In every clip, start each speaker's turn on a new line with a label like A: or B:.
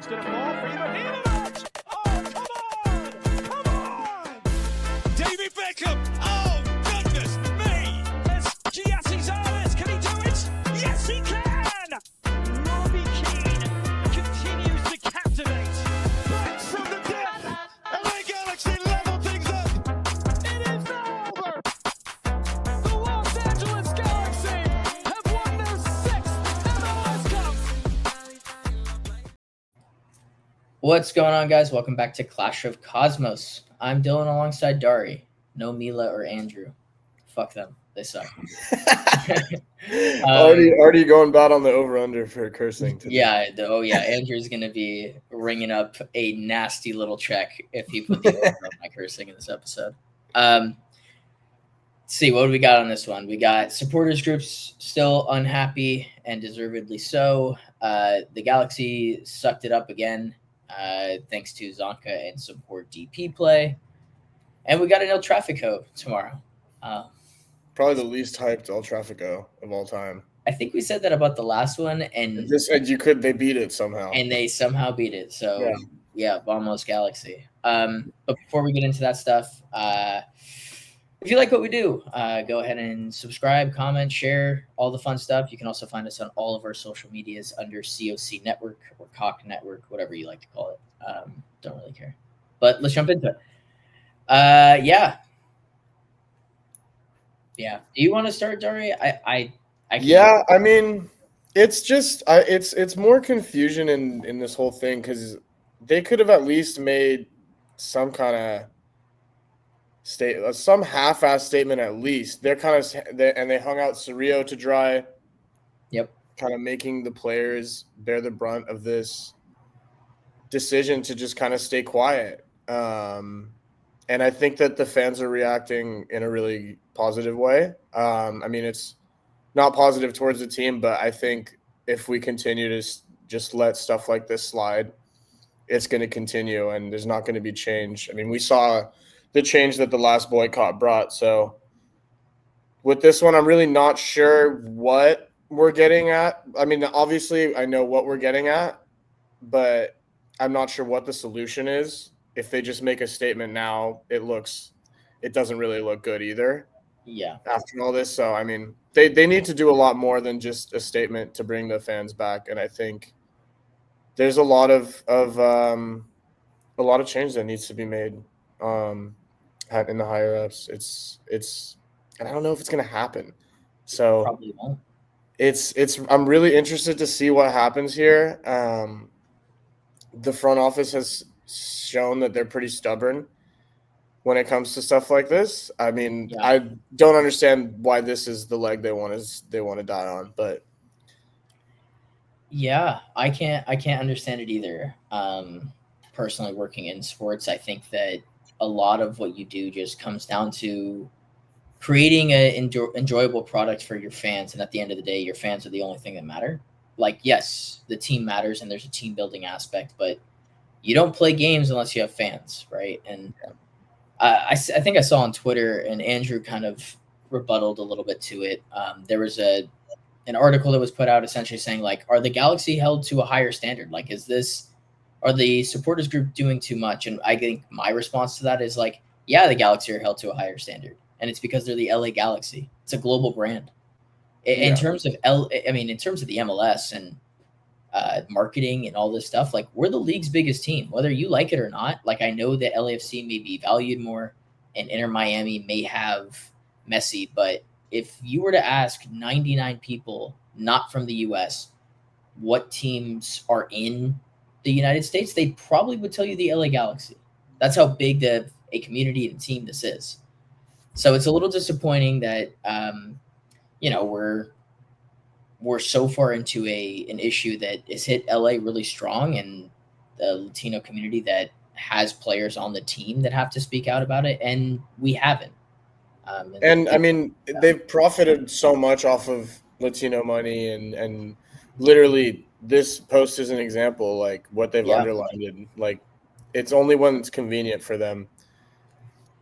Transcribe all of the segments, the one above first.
A: It's going to fall for Ibrahimovic. Oh, come on! David Beckham. Oh, goodness me. There's Giacinzales. Can he do it? Yes, he can. Robbie Keane continues to captivate. Back from the dead. LA Galaxy level things up. It is over. The Los Angeles Galaxy have won their 6th MLS Cup.
B: What's going on, guys? Welcome back to Clash of Cosmos. I'm Dylan alongside Dari. No Mila or Andrew. Fuck them. They suck.
C: Already going bad on the over-under for cursing today.
B: Yeah. Andrew's going to be ringing up a nasty little check if he put the over on my cursing in this episode. Let's see, what do we got on this one? We got supporters groups still unhappy and deservedly so. The Galaxy sucked it up again. Thanks to Zonka and some poor DP play. And we got an El Tráfico tomorrow.
C: Probably the least hyped El Tráfico of all time.
B: I think we said that about the last one, and
C: they beat it somehow.
B: And they somehow beat it. So yeah, Vamos Galaxy. But before we get into that stuff, if you like what we do, go ahead and subscribe, comment, share, all the fun stuff. You can also find us on all of our social medias under C.O.C. Network or C.O.C. Network, whatever you like to call it. Don't really care. But let's jump into it. Yeah. Do you want to start, Dari? I
C: mean, it's just it's more confusion in this whole thing because they could have at least made some kind of some half-ass statement at least. They hung out Cerrillo to dry.
B: Yep. Kind
C: of making the players bear the brunt of this decision to just kind of stay quiet. And I think that the fans are reacting in a really positive way. I mean, it's not positive towards the team, but I think if we continue to just let stuff like this slide, it's going to continue and there's not going to be change. I mean, we saw the change that the last boycott brought. So with this one, I'm really not sure what we're getting at. I mean, obviously I know what we're getting at, but I'm not sure what the solution is. If they just make a statement now, it doesn't really look good either.
B: Yeah.
C: After all this. So, I mean, they need to do a lot more than just a statement to bring the fans back. And I think there's a lot of change that needs to be made in the higher ups. It's and I don't know if it's going to happen. So
B: probably won't.
C: I'm really interested to see what happens here. The front office has shown that they're pretty stubborn when it comes to stuff like this. I mean, I don't understand why this is the leg they want to die on, but
B: yeah, I can't understand it either. Personally, working in sports, I think that a lot of what you do just comes down to creating an enjoyable product for your fans, and at the end of the day, your fans are the only thing that matter. Like, yes, the team matters and there's a team building aspect, but you don't play games unless you have fans, right? And I think I saw on Twitter, and Andrew kind of rebutted a little bit to it. There was an article that was put out essentially saying, like, are the Galaxy held to a higher standard? Like, are the supporters group doing too much? And I think my response to that is like, yeah, the Galaxy are held to a higher standard, and it's because they're the LA Galaxy. It's a global brand. In terms of in terms of the MLS and marketing and all this stuff, like, we're the league's biggest team, whether you like it or not. Like, I know that LAFC may be valued more and Inter Miami may have Messi, but if you were to ask 99 people not from the US what teams are in the United States, they probably would tell you the LA Galaxy. That's how big a community and team this is. So it's a little disappointing that we're so far into an issue that has hit LA really strong, and the Latino community that has players on the team that have to speak out about it, and we haven't.
C: They've profited so much off of Latino money, and literally this post is an example, like what they've underlined. Like, it's only when it's convenient for them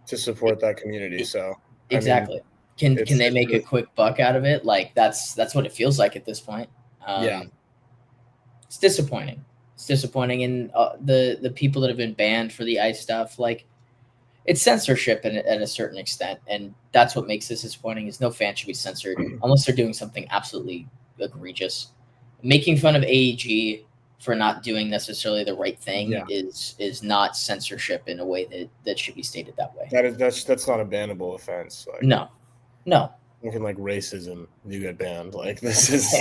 C: to support that community. So
B: exactly. Can they make a quick buck out of it? Like, that's what it feels like at this point. It's disappointing. It's disappointing, and the people that have been banned for the ice stuff, like it's censorship at a certain extent, and that's what makes this disappointing. Is no fan should be censored unless they're doing something absolutely egregious. Making fun of AEG for not doing necessarily the right thing is not censorship in a way that should be stated that way.
C: That's not a bannable offense. Like,
B: no.
C: Looking like racism, you get banned. Like this is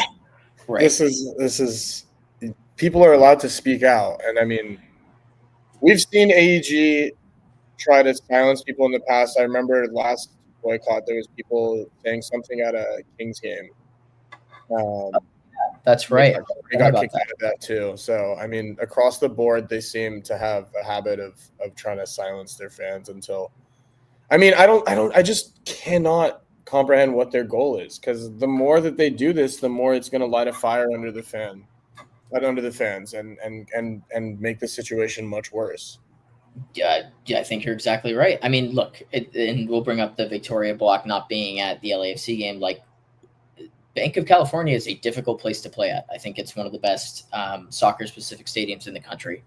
B: right.
C: This is people are allowed to speak out, and I mean, we've seen AEG try to silence people in the past. I remember last boycott, there was people saying something at a Kings game.
B: That's right.
C: They got kicked out of that too. So I mean, across the board, they seem to have a habit of trying to silence their fans until. I mean, I just cannot comprehend what their goal is, because the more that they do this, the more it's going to light a fire under the fans, and make the situation much worse.
B: Yeah, I think you're exactly right. I mean, look, and we'll bring up the Victoria block not being at the LAFC game. Like, Bank of California is a difficult place to play at. I think it's one of the best soccer-specific stadiums in the country.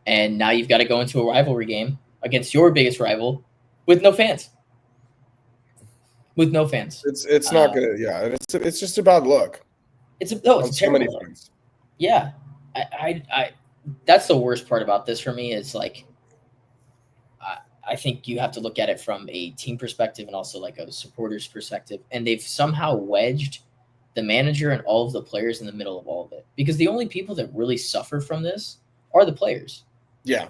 B: And now you've got to go into a rivalry game against your biggest rival with no fans. With no fans.
C: It's not good. Yeah, it's just a bad look.
B: It's terrible look. Yeah. I that's the worst part about this for me is, like, I think you have to look at it from a team perspective and also like a supporter's perspective. And they've somehow wedged the manager and all of the players in the middle of all of it, because the only people that really suffer from this are the players.
C: Yeah.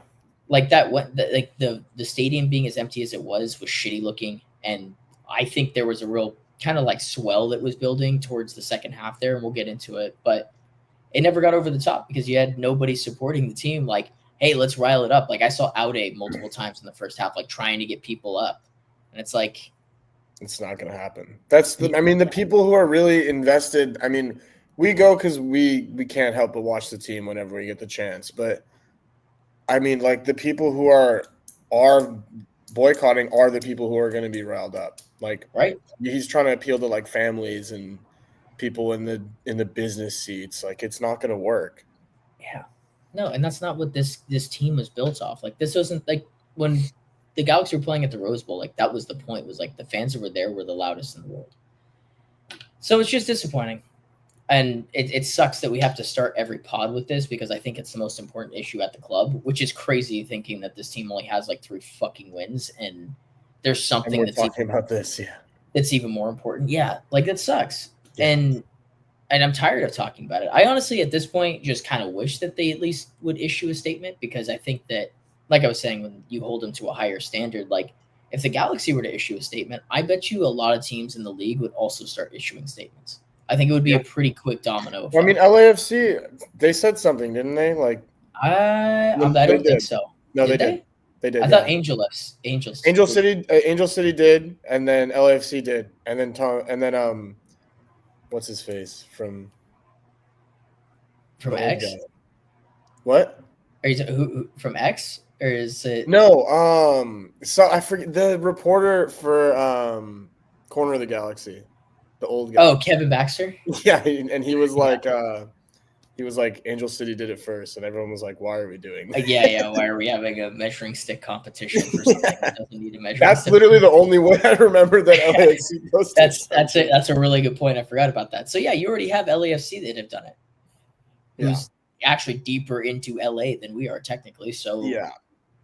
B: Like the stadium being as empty as it was shitty looking. And I think there was a real kind of like swell that was building towards the second half there, and we'll get into it, but it never got over the top because you had nobody supporting the team. Like, hey, let's rile it up. Like, I saw Aude multiple times in the first half, like trying to get people up. And it's like,
C: it's not going to happen. The people who are really invested, I mean, we go because we can't help but watch the team whenever we get the chance. But I mean, like, the people who are boycotting are the people who are going to be riled up. Like,
B: right.
C: He's trying to appeal to like families and people in the business seats. Like, it's not going to work.
B: Yeah. No, and that's not what this team was built off. Like, this wasn't like when the Galaxy were playing at the Rose Bowl, like that was the point, was like the fans that were there were the loudest in the world. So it's just disappointing. And it sucks that we have to start every pod with this, because I think it's the most important issue at the club, which is crazy thinking that this team only has like 3 fucking wins, and there's something
C: and we're talking about this,
B: that's even more important. Yeah, like that sucks. Yeah. And I'm tired of talking about it. I honestly, at this point, just kind of wish that they at least would issue a statement, because I think that, like I was saying, when you hold them to a higher standard, like if the Galaxy were to issue a statement, I bet you a lot of teams in the league would also start issuing statements. I think it would be a pretty quick domino effect.
C: Well, I mean, LAFC, they said something, didn't they? Like,
B: I don't think so.
C: No, they did. They did.
B: I thought Angel
C: City did, and then LAFC did, and then what's his face from
B: X?
C: What?
B: Are you who from X, or is it?
C: No, so I forget the reporter for Corner of the Galaxy, the old guy.
B: Oh, Kevin Baxter.
C: Yeah, and he was like, Angel City did it first, and everyone was like, "Why are we doing that?"
B: Yeah. Why are we having a measuring stick competition for something that doesn't need a measuring
C: That's
B: stick?
C: literally the only way I remember that LAFC posted.
B: That's a really good point. I forgot about that. So yeah, you already have LAFC that have done it. Who's actually deeper into LA than we are technically. So
C: yeah.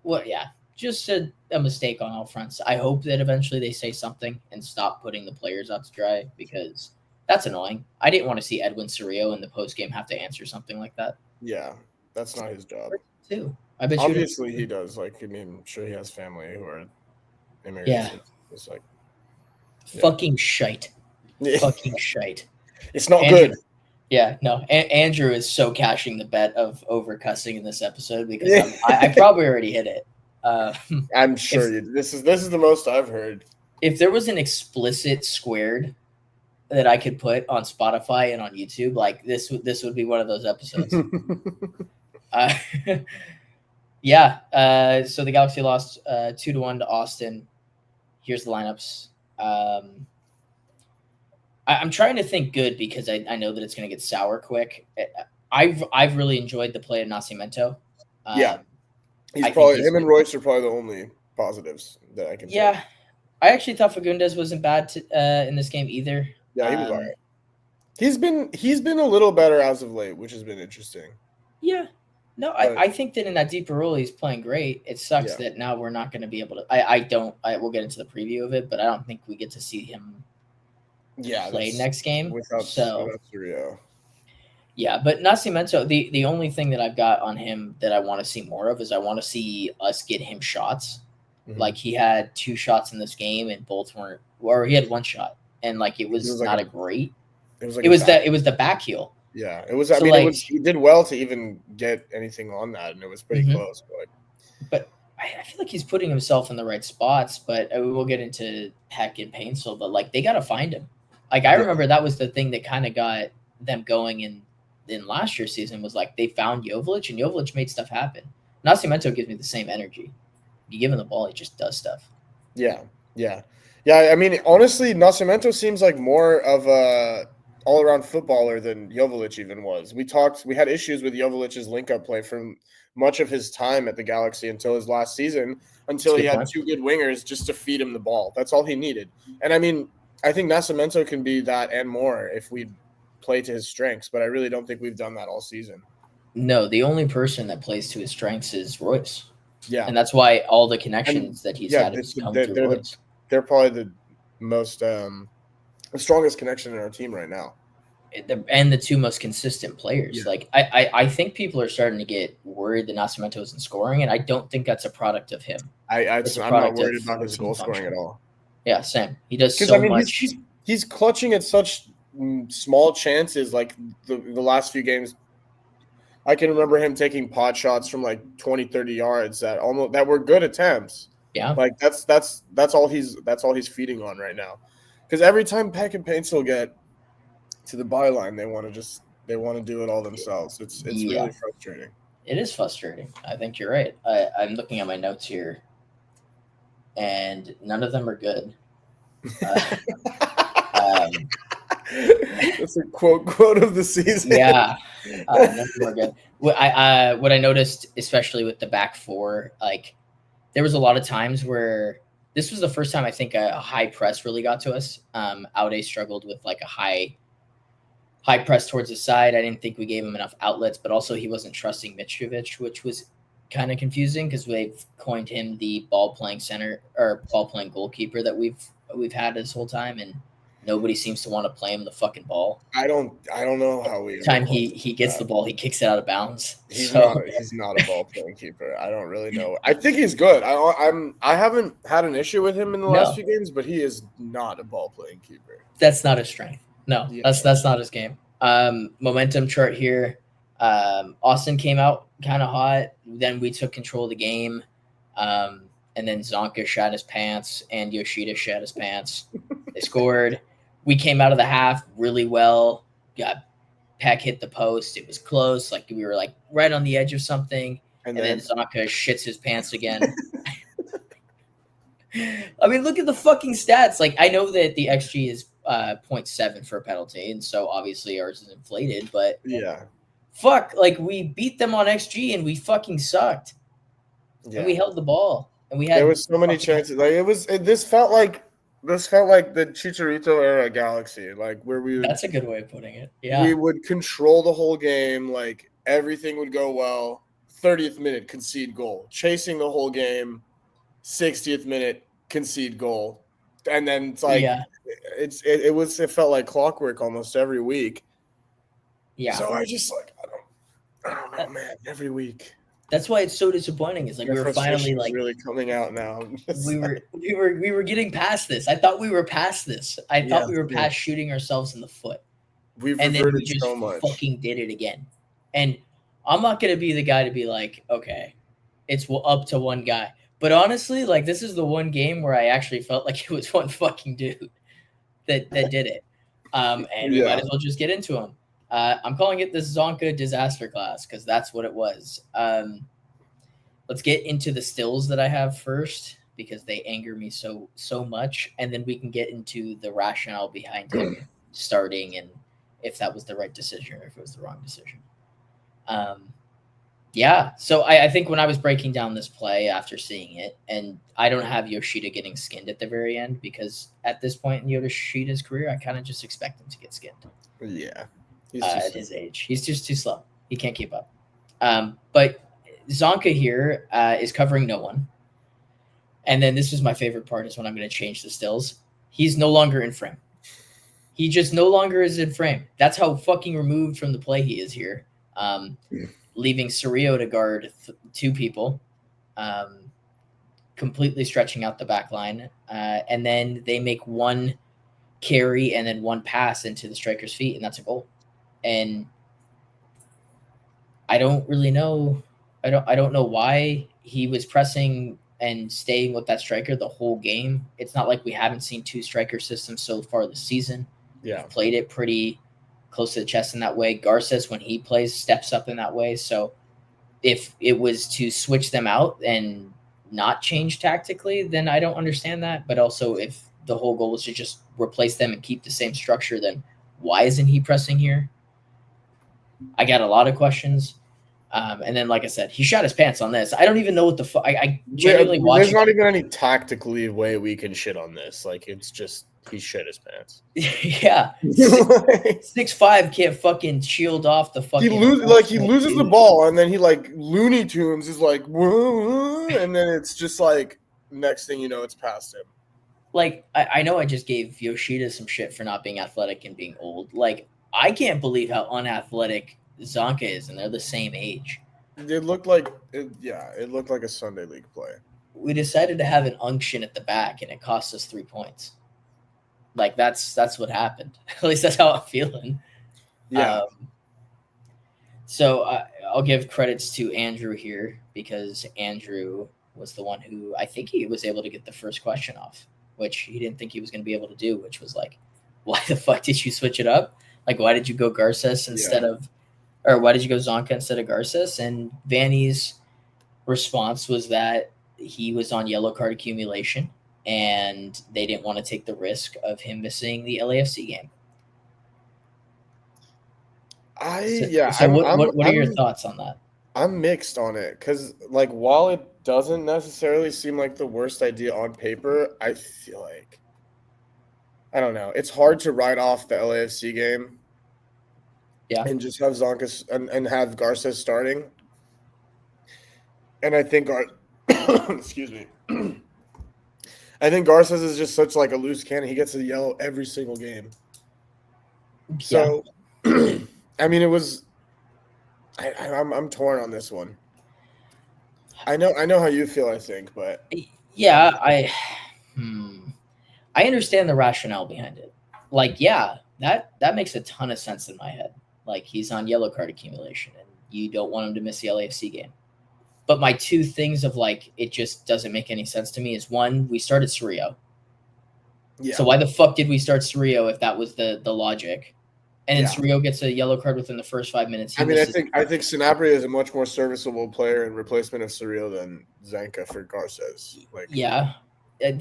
B: Well, yeah, just a mistake on all fronts. I hope that eventually they say something and stop putting the players out to dry, because that's annoying. I didn't want to see Edwin Cerrillo in the postgame have to answer something like that.
C: Yeah, that's not his job.
B: Too. I bet
C: obviously he does. Like, I mean, I'm sure he has family who are immigrants.
B: Yeah.
C: It's like
B: fucking shite. Fucking shite.
C: It's not good.
B: Yeah, no. Andrew is so cashing the bet of over cussing in this episode, because I probably already hit it.
C: I'm sure this is the most I've heard.
B: If there was an explicit squared that I could put on Spotify and on YouTube, like this would be one of those episodes. Yeah. So the Galaxy lost 2-1 to Austin. Here's the lineups. I'm trying to think good, because I know that it's going to get sour quick. I've really enjoyed the play of Nascimento.
C: Yeah. He's
B: I think
C: probably
B: he's
C: him and Royce are probably the only positives that I can take.
B: yeah. I actually thought Fagundes wasn't bad in this game either.
C: Yeah, he was all right. He's been a little better as of late, which has been interesting.
B: Yeah. No, I think that in that deeper role he's playing great. It sucks that now we're not going to be able to. We'll get into the preview of it, but I don't think we get to see him play next game.
C: Without Surreal.
B: Yeah, but Nascimento, the only thing that I've got on him that I want to see more of is I want to see us get him shots.
C: Mm-hmm.
B: Like he had 2 shots in this game and both weren't, or he had 1 shot and like it was not a great. It was the back heel.
C: Yeah, it was. I mean, he did well to even get anything on that, and it was pretty close.
B: But I feel like he's putting himself in the right spots. But we'll get into Peck and Painsel. But like they got to find him. Like I remember that was the thing that kind of got them going in last year's season was like they found Joveljic and Joveljic made stuff happen. Nascimento gives me the same energy. You give him the ball, he just does stuff.
C: Yeah. I mean, honestly, Nascimento seems like more of a all-around footballer than Joveljic even was. We had issues with Joveljic's link-up play for much of his time at the Galaxy until his last season, until he had 2 good wingers just to feed him the ball. That's all he needed. And I mean, I think Nascimento can be that and more if we play to his strengths, but I really don't think we've done that all season.
B: No, the only person that plays to his strengths is Royce.
C: Yeah.
B: And that's why all the connections that he's had have come through Royce.
C: They're probably the most the strongest connection in our team right now.
B: And the 2 most consistent players. Yeah. Like I think people are starting to get worried that Nascimento isn't scoring, and I don't think that's a product of him.
C: I'm not worried about his goal scoring at all.
B: Yeah, same. He does so much.
C: He's clutching at such small chances. Like the last few games, I can remember him taking pot shots from like 20, 30 yards that were good attempts.
B: Yeah,
C: like that's all he's feeding on right now. Because every time Peck and Painsel get to the byline, they want to do it all themselves. It's really frustrating.
B: It is frustrating. I think you're right. I'm looking at my notes here, and none of them are good.
C: That's a quote of the season.
B: Yeah, none of them are good. What I noticed, especially with the back 4, like there was a lot of times where this was the first time I think a high press really got to us. Aude struggled with like a high press towards the side. I didn't think we gave him enough outlets, but also he wasn't trusting Mitrovic, which was kind of confusing because we've coined him the ball playing center or ball playing goalkeeper that we've had this whole time, and nobody seems to want to play him the fucking ball.
C: I don't know how we.
B: Time he gets the ball, he kicks it out of bounds.
C: He's not a ball playing keeper. I don't really know. I think he's good. I haven't had an issue with him in the last few games, but he is not a ball playing keeper.
B: That's not his strength. No, that's not his game. Momentum chart here. Austin came out kind of hot. Then we took control of the game. And then Zonka shat his pants and Yoshida shat his pants. They scored. We came out of the half really well. Got Peck hit the post. It was close. Like we were like right on the edge of something. And then Zonka shits his pants again. I mean, look at the fucking stats. Like I know that the XG is 0.7 for a penalty, and so obviously ours is inflated. But
C: yeah,
B: fuck, like we beat them on XG and we fucking sucked. Yeah. And we held the ball, and there
C: was so many chances. Like this felt like the Chicharito era Galaxy, like where we.
B: That's a good way of putting it. Yeah,
C: we would control the whole game. Like everything would go well. 30th minute, concede goal. Chasing the whole game. 60th minute, concede goal. And then it's like it felt like clockwork almost every week.
B: Yeah.
C: So I just like I don't know, man. Every week.
B: That's why it's so disappointing. It's like we were finally like
C: really coming out now.
B: we were getting past this. I thought we were past this. I thought we were past shooting ourselves in the foot.
C: And then we just
B: fucking did it again. And I'm not gonna be the guy to be like, okay, it's up to one guy. But honestly, like this is the one game where I actually felt like it was one fucking dude that did it. And we might as well just get into him. I'm calling it the Zonka disaster class because that's what it was. Let's get into the stills that I have first because they anger me so much, and then we can get into the rationale behind him starting and if that was the right decision or if it was the wrong decision. Yeah, so I think when I was breaking down this play after seeing it, and I don't have Yoshida getting skinned at the very end because at this point in Yoshida's career, I kind of just expect him to get skinned.
C: Yeah.
B: At his age. He's just too slow. He can't keep up. But Zonka here is covering no one. And then this is my favorite part is when I'm going to change the stills. He's no longer in frame. He just no longer is in frame. That's how fucking removed from the play he is here. Leaving Cerrillo to guard two people, completely stretching out the back line. And then they make one carry and then one pass into the striker's feet, and that's a goal. And I don't really know. I don't know why he was pressing and staying with that striker the whole game. It's not like we haven't seen two striker systems so far this season.
C: Yeah.
B: We've played it pretty close to the chest in that way. Garces, when he plays, steps up in that way. So if it was to switch them out and not change tactically, then I don't understand that. But also if the whole goal was to just replace them and keep the same structure, then why isn't he pressing here? I got a lot of questions. And then, like I said, he shot his pants on this. I don't even know what the fuck. I genuinely watched.
C: There's not even any tactically way we can shit on this. Like, it's just he shit his pants.
B: Yeah, 6'5" can't fucking shield off the fucking.
C: He loses the ball, and then he like Looney Tunes is like, whoa, and then it's just like next thing you know, it's past him.
B: Like I know I just gave Yoshida some shit for not being athletic and being old. Like I can't believe how unathletic Zonka is, and they're the same age.
C: It looked like a Sunday league play.
B: We decided to have an unction at the back, and it cost us 3 points. Like that's what happened. At least that's how I'm feeling.
C: Yeah.
B: So I'll give credits to Andrew here because Andrew was the one who I think he was able to get the first question off, which he didn't think he was going to be able to do, which was like, why the fuck did you switch it up? Like, why did you go Garces instead of – or why did you go Zonka instead of Garces? And Vanny's response was that he was on yellow card accumulation and they didn't want to take the risk of him missing the LAFC game. What are your thoughts on that?
C: I'm mixed on it because, like, while it doesn't necessarily seem like the worst idea on paper, I feel like, I don't know, it's hard to write off the LAFC game.
B: Yeah.
C: And just have Zonka and have Garces starting. And I think excuse me. I think Garces is just such like a loose cannon. He gets a yellow every single game. So I mean, it was I'm torn on this one. I know how you feel, I think, but
B: yeah, I understand the rationale behind it. Like, yeah, that makes a ton of sense in my head. Like, he's on yellow card accumulation, and you don't want him to miss the LAFC game. But my two things of, like, it just doesn't make any sense to me is, one, we started Cerrillo. Yeah. So why the fuck did we start Cerrillo if that was the logic? And then Cerrillo gets a yellow card within the first 5 minutes.
C: I think Sanabria is a much more serviceable player in replacement of Cerrillo than Zanka for Garces. Like, yeah.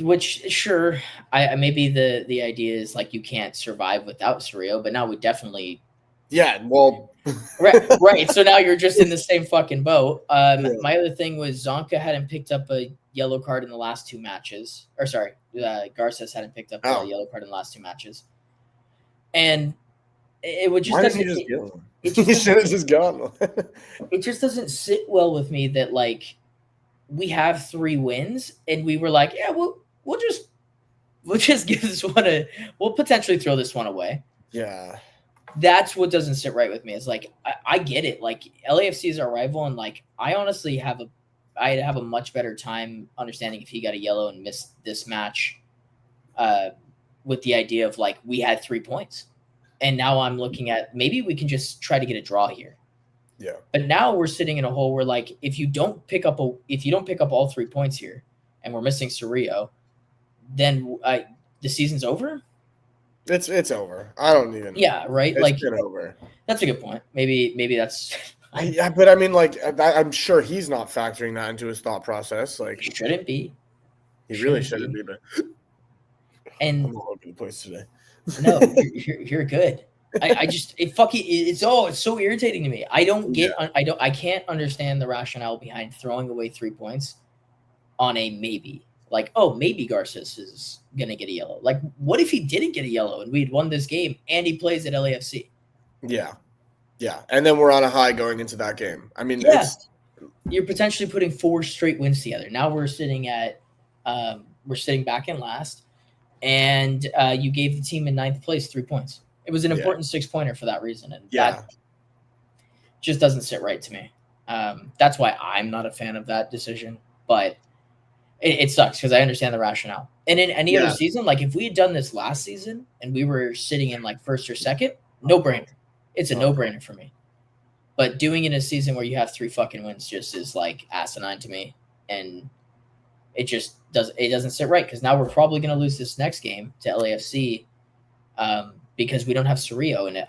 B: Which, sure, I maybe the idea is, like, you can't survive without Cerrillo, but now we definitely –
C: yeah, well,
B: right. So now you're just in the same fucking boat. My other thing was Zonka hadn't picked up a yellow card in the last two matches. Or sorry, Garces hadn't picked up a yellow card in the last two matches. And it would just
C: Why didn't he should have just gone.
B: It just doesn't sit well with me that, like, we have 3 wins and we were like, yeah, we'll just give this one we'll potentially throw this one away.
C: Yeah.
B: That's what doesn't sit right with me. It's like, I get it. Like, LAFC is our rival, and, like, I honestly I'd have a much better time understanding if he got a yellow and missed this match with the idea of, like, we had 3 points. And now I'm looking at maybe we can just try to get a draw here.
C: Yeah.
B: But now we're sitting in a hole where, like, if you don't pick up all 3 points here and we're missing Cerrillo, then the season's over.
C: It's over. I don't even.
B: Yeah, right.
C: It's
B: like,
C: been over.
B: That's a good point. Maybe that's.
C: Yeah, but I mean, like, I'm sure he's not factoring that into his thought process. Like,
B: he shouldn't be.
C: He really shouldn't be. But
B: and
C: I'm all over the place today.
B: No, you're good. It's so irritating to me. I can't understand the rationale behind throwing away 3 points on a maybe. Like, oh, maybe Garces is gonna get a yellow. Like, what if he didn't get a yellow and we'd won this game and he plays at LAFC?
C: Yeah. Yeah. And then we're on a high going into that game. I mean,
B: you're potentially putting 4 straight wins together. Now we're sitting back in last, and you gave the team in 9th place 3 points. It was an important 6-pointer for that reason, and that just doesn't sit right to me. That's why I'm not a fan of that decision, but it sucks because I understand the rationale. And in any other season, like if we had done this last season and we were sitting in like 1st or 2nd, no brainer. It's a no brainer for me. But doing it in a season where you have 3 fucking wins just is like asinine to me, and it doesn't sit right because now we're probably going to lose this next game to LAFC because we don't have Cerrillo in it.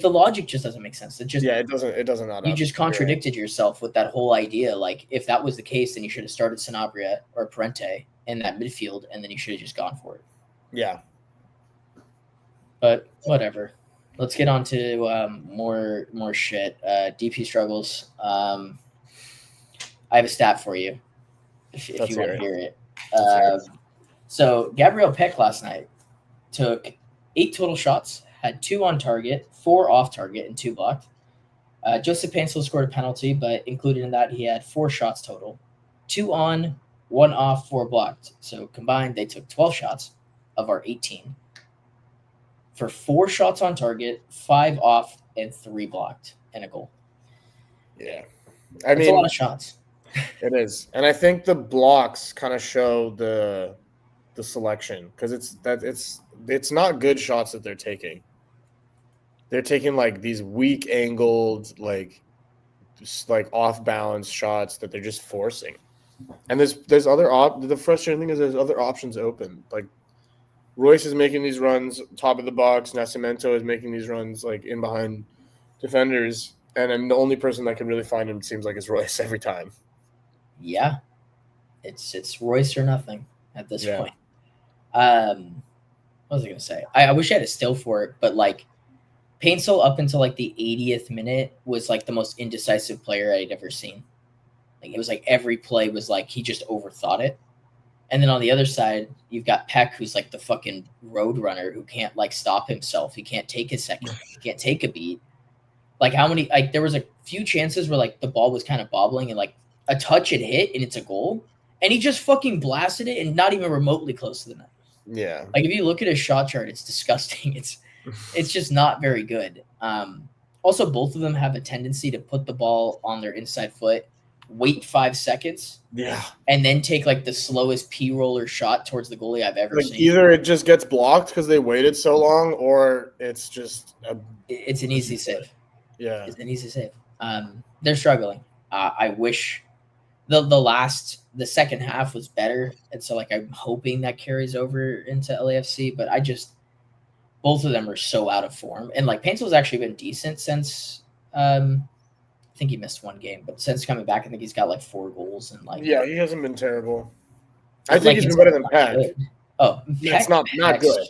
B: The logic just doesn't make sense. It doesn't. You just contradicted yourself with that whole idea. Like if that was the case, then you should have started Sanabria or Parente in that midfield, and then you should have just gone for it.
C: Yeah.
B: But whatever. Let's get on to more shit. DP struggles. I have a stat for you if you want to hear it. So Gabriel Peck last night took 8 total shots, had 2 on target, 4 off target, and 2 blocked. Joseph Painsil scored a penalty, but included in that he had 4 shots total, 2 on, 1 off, 4 blocked. So combined, they took 12 shots of our 18 for 4 shots on target, 5 off, and 3 blocked, and a goal.
C: Yeah,
B: That's a lot of shots.
C: It is, and I think the blocks kind of show the selection because it's not good shots that they're taking. They're taking like these weak angled, like off balance shots that they're just forcing. And there's the frustrating thing is there's other options open. Like Royce is making these runs top of the box. Nascimento is making these runs like in behind defenders, and the only person that can really find him seems like is Royce every time.
B: Yeah, it's Royce or nothing at this point. What was I gonna say? I wish I had a still for it, but like Painsil up until like the 80th minute was like the most indecisive player I'd ever seen. Like it was like every play was like he just overthought it. And then on the other side, you've got Peck, who's like the fucking road runner who can't like stop himself. He can't take a second. He can't take a beat. Like there was a few chances where like the ball was kind of bobbling and like a touch had hit and it's a goal. And he just fucking blasted it and not even remotely close to the net.
C: Yeah.
B: Like if you look at his shot chart, it's disgusting. It's just not very good. Also, both of them have a tendency to put the ball on their inside foot, wait 5 seconds, and then take like the slowest P-roller shot towards the goalie I've ever seen.
C: Either it just gets blocked because they waited so long, or it's just
B: it's an easy save.
C: Yeah,
B: it's an easy save. They're struggling. I wish the second half was better, and so like I'm hoping that carries over into LAFC, but both of them are so out of form, and like Painsil's actually been decent since. I think he missed 1 game, but since coming back, I think he's got like 4 goals and like.
C: Yeah, he hasn't been terrible. I think he's been better than Peck.
B: Oh,
C: it's not good.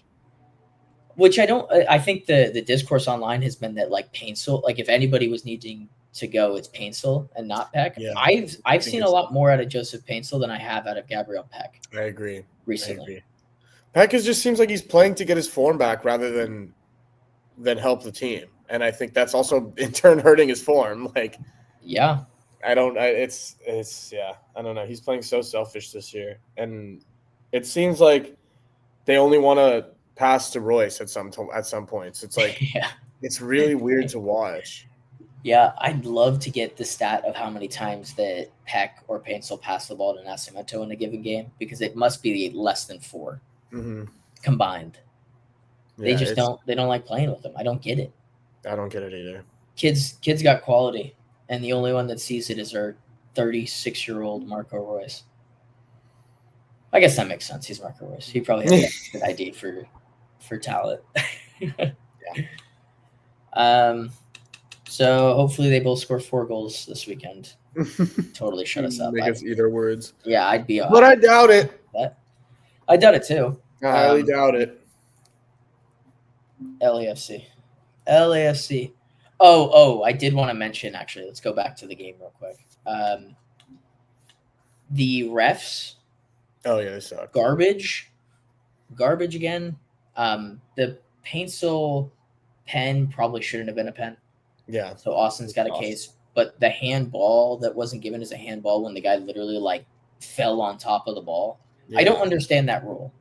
B: Which I don't. I think the discourse online has been that like Painsil, like if anybody was needing to go, it's Painsil and not Peck.
C: Yeah,
B: I've seen a lot more out of Joseph Painsil than I have out of Gabriel Peck.
C: I agree.
B: Recently,
C: Peck just seems like he's playing to get his form back rather than help the team. And I think that's also in turn hurting his form. Like,
B: yeah,
C: I don't know. He's playing so selfish this year, and it seems like they only want to pass to Royce at some points. It's like it's really weird to watch.
B: Yeah, I'd love to get the stat of how many times that Peck or Painsil pass the ball to Nascimento in a given game because it must be less than 4 combined. They just don't like playing with him. I don't get it.
C: I don't get it either.
B: Kids got quality, and the only one that sees it is our 36-year-old Marco Royce. I guess that makes sense. He's Marco Royce. He probably has a good ID for talent. Yeah. So hopefully they both score 4 goals this weekend. Totally shut us up.
C: Make us eat our words.
B: Yeah, I'd be.
C: But I doubt it.
B: I doubt it too.
C: I highly doubt it.
B: LAFC. LAFC. Oh, I did want to mention, actually, let's go back to the game real quick. The refs,
C: Oh yeah, they suck.
B: garbage again. The pencil pen probably shouldn't have been a pen.
C: Yeah.
B: So Austin's got a case, but the handball that wasn't given as a handball when the guy literally like fell on top of the ball.
C: Yeah.
B: I don't understand that rule.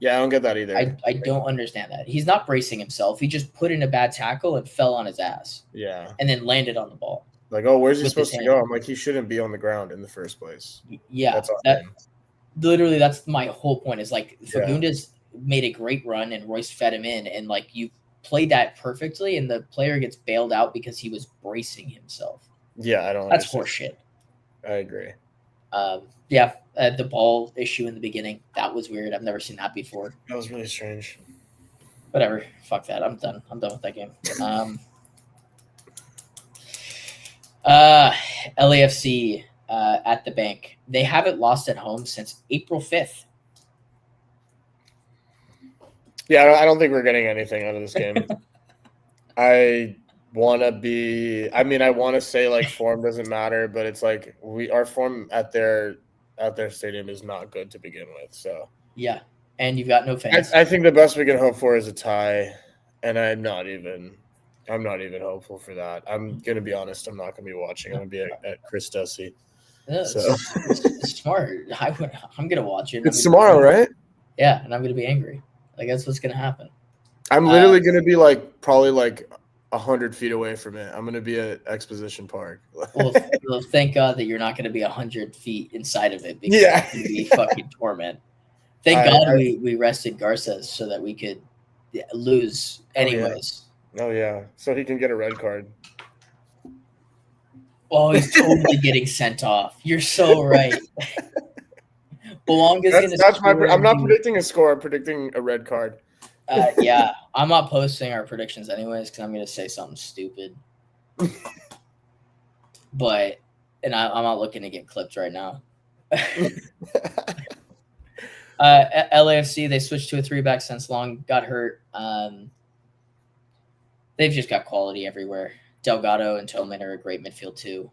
C: Yeah, I don't get that either.
B: I don't understand that. He's not bracing himself. He just put in a bad tackle and fell on his ass.
C: Yeah.
B: And then landed on the ball.
C: Like, oh, where's he
B: with his
C: supposed to go?
B: hand.
C: I'm like, he shouldn't be on the ground in the first place.
B: Yeah, that's my whole point. Is like Fagundes made a great run and Royce fed him in, and like you played that perfectly, and the player gets bailed out because he was bracing himself.
C: Yeah, I don't.
B: That's horseshit.
C: I agree.
B: The ball issue in the beginning, that was weird. I've never seen that before.
C: That was really strange.
B: Whatever. Fuck that. I'm done. I'm done with that game. LAFC at the bank. They haven't lost at home since April 5th.
C: Yeah, I don't think we're getting anything out of this game. I want to say like form doesn't matter, but it's like our form at their stadium is not good to begin with. So
B: yeah, and you've got no fans.
C: I think the best we can hope for is a tie, and I'm not even hopeful for that. I'm gonna be honest. I'm not gonna be watching. I'm gonna be at Chris Dussy.
B: Yeah, so it's smart. I'm gonna watch it.
C: It's tomorrow, right?
B: Yeah, and I'm gonna be angry. Like that's what's gonna happen.
C: I'm literally gonna be like probably like 100 feet away from it. I'm gonna be at Exposition Park.
B: well, thank God that you're not gonna be 100 feet inside of it because it's gonna be fucking torment. Thank God we rested Garces so that we could lose anyways.
C: Oh yeah, so he can get a red card.
B: Oh, he's totally getting sent off. You're so right.
C: I'm not predicting a score. I'm predicting a red card.
B: Yeah, I'm not posting our predictions anyways because I'm going to say something stupid. I'm not looking to get clipped right now. LAFC, they switched to a 3-back since Long got hurt. They've just got quality everywhere. Delgado and Tillman are a great midfield too.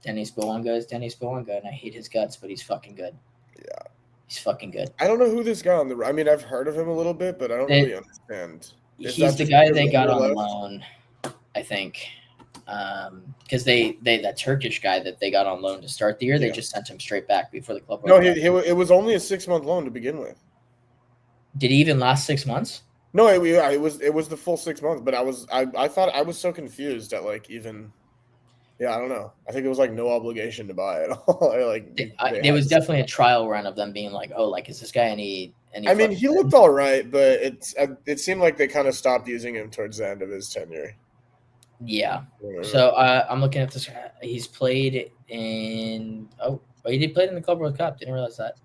B: Dennis Bowanga is Dennis Bowanga, and I hate his guts, but he's fucking good.
C: Yeah.
B: He's fucking good.
C: I don't know who this guy on the – I mean, I've heard of him a little bit, but I don't really understand.
B: He's the guy they got on loan, I think. Because that Turkish guy that they got on loan to start the year, they just sent him straight back before the club.
C: No, it was only a 6-month loan to begin with.
B: Did he even last 6 months?
C: No, it was the full 6 months, but I thought I was so confused at like even – yeah, I don't know. I think it was like no obligation to buy at all.
B: There was definitely a trial run of them being like, "Oh, like is this guy any?"
C: I mean, he looked all right, but it seemed like they kind of stopped using him towards the end of his tenure.
B: Yeah. So I'm looking at this. He's played in. He did play in the Club World Cup. Didn't realize that.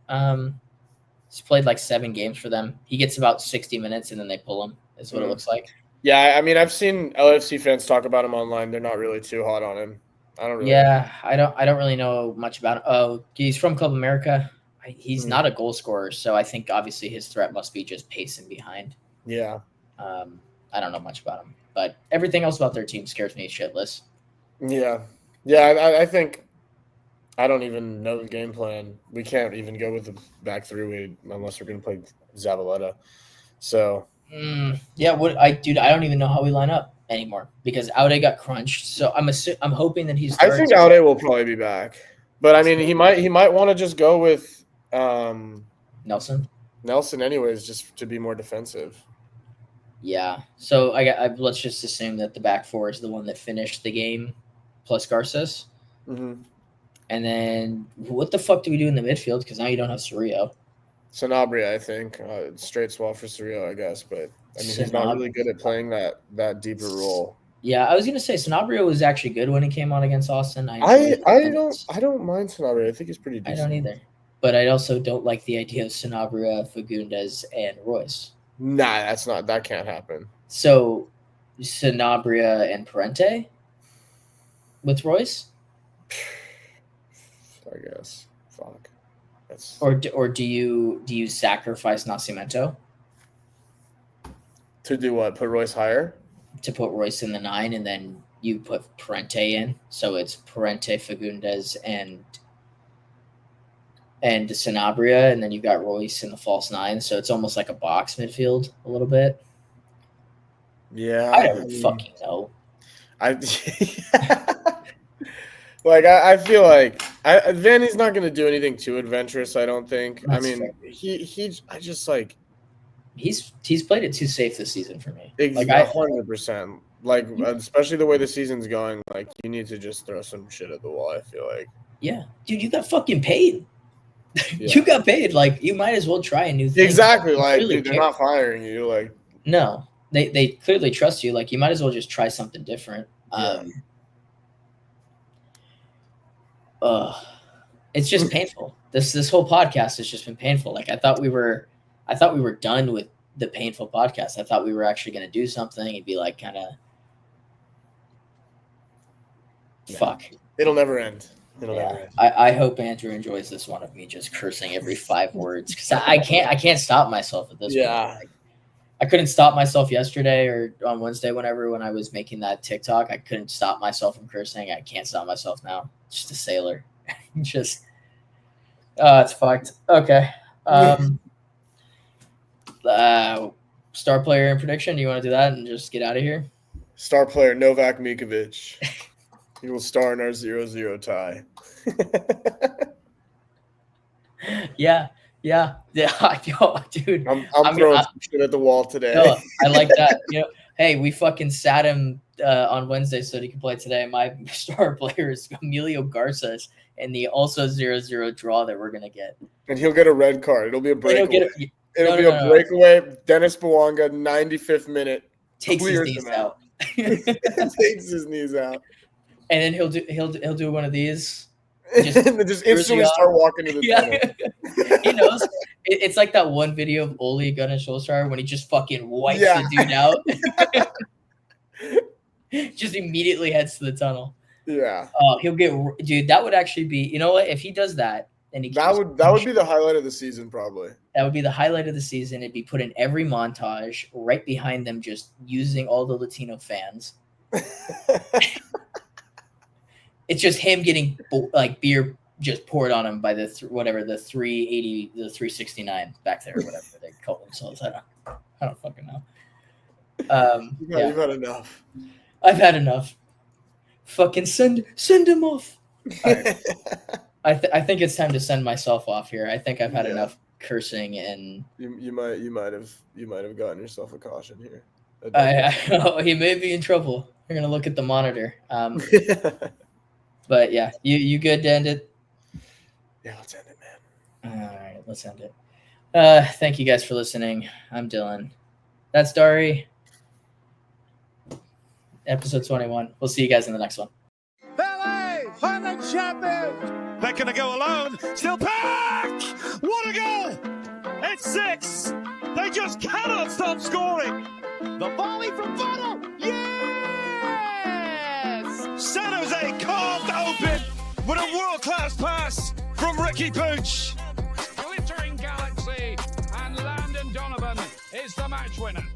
B: He's played like 7 games for them. He gets about 60 minutes, and then they pull him. Is what it looks like.
C: Yeah, I mean, I've seen LFC fans talk about him online. They're not really too hot on him. I don't really.
B: Yeah, I don't really know much about him. Oh, he's from Club America. He's not a goal scorer, so I think obviously his threat must be just pacing behind.
C: Yeah.
B: I don't know much about him, but everything else about their team scares me shitless.
C: Yeah. I think I don't even know the game plan. We can't even go with the back three unless we're going to play Zavaleta. So.
B: Yeah. I don't even know how we line up anymore because Aude got crunched. So I'm hoping that he's.
C: I think Aude will probably be back, but I mean he might want to just go with
B: Nelson
C: anyways, just to be more defensive.
B: Yeah. So let's just assume that the back four is the one that finished the game, plus Garces.
C: Mm-hmm.
B: And then what the fuck do we do in the midfield? Because now you don't have Cerrillo.
C: Sanabria, I think. Straight swap for Cerrillo, I guess. But, I mean, he's not really good at playing that deeper role.
B: Yeah, I was going to say Sanabria was actually good when he came on against Austin.
C: I don't mind Sanabria. I think he's pretty decent.
B: I don't either. But I also don't like the idea of Sanabria, Fagundes, and Royce.
C: Nah, that can't happen.
B: So Sanabria and Parente with Royce?
C: I guess. Fuck.
B: Or do you sacrifice Nascimento?
C: To do what? Put Royce higher?
B: to put Royce in the 9, and then you put Parente in. So it's Parente, Fagundes, and Sanabria, and then you got Royce in the false 9. So it's almost like a box midfield a little bit.
C: Yeah,
B: I don't fucking know.
C: I feel like Vanny's not going to do anything too adventurous. I don't think.
B: That's
C: I mean,
B: fair.
C: I just like
B: he's played it too safe this season for me.
C: like 100%. Like especially the way the season's going, like you need to just throw some shit at the wall. I feel like.
B: Yeah, dude, you got fucking paid.
C: Yeah.
B: You got paid. Like you might as well try a new thing.
C: Exactly.
B: They
C: Like,
B: clearly
C: dude, they're
B: care.
C: not firing you. Like,
B: No, they clearly trust you. Like you might as well just try something different. It's just painful. This whole podcast has just been painful. Like I thought we were done with the painful podcast. I thought we were actually going to do something and be like kind of fuck.
C: It'll never end. It'll never end.
B: I hope Andrew enjoys this one of me just cursing every 5 words because I can't stop myself at this point. Like, I couldn't stop myself yesterday or on Wednesday when I was making that TikTok. I couldn't stop myself from cursing. I can't stop myself now. Just a sailor. Just it's fucked. Okay. Star player and prediction. Do you want to do that and just get out of here?
C: Star player Novak Mikovic. He will star in our 0-0 tie.
B: Yeah. Yo, dude.
C: I'm throwing some shit at the wall today.
B: No, I like that. Hey, we fucking sat him on Wednesday so he could play today. My star player is Emilio Garces and the also 0-0 draw that we're gonna get.
C: And he'll get a red card. It'll be a breakaway. It'll be a breakaway. Dennis Bouanga, 95th minute.
B: Takes his knees out.
C: Takes his knees out.
B: And then he'll do one of these.
C: Just instantly start walking to the tunnel.
B: He knows. It's like that one video of Ole Gunnar Solskjaer when he just fucking wipes the dude out. Just immediately heads to the tunnel.
C: Yeah.
B: He'll get dude. That would actually be. You know what? If he does that, and
C: that would be the highlight of the season, probably.
B: That would be the highlight of the season. It'd be put in every montage right behind them, just using all the Latino fans. It's just him getting like beer just poured on him by the 380, the 369 back there, or whatever they call themselves. I don't fucking know.
C: You've had enough.
B: I've had enough. Fucking send him off. Right. I think it's time to send myself off here. I think I've had enough cursing and
C: you might have gotten yourself a caution here.
B: He may be in trouble. You're gonna look at the monitor. But yeah, you good to end it?
C: Yeah, let's end it, man.
B: All right, let's end it. Thank you guys for listening. I'm Dylan. That's Dari. Episode 21. We'll see you guys in the next one.
A: LA, Highland champions. They're going to go alone. Still back. What a goal. It's 6. They just cannot stop scoring. The volley from Bono. Yes. San Jose carved open with a world-class pass from Ricky Pooch. Glittering Galaxy and Landon Donovan is the match winner.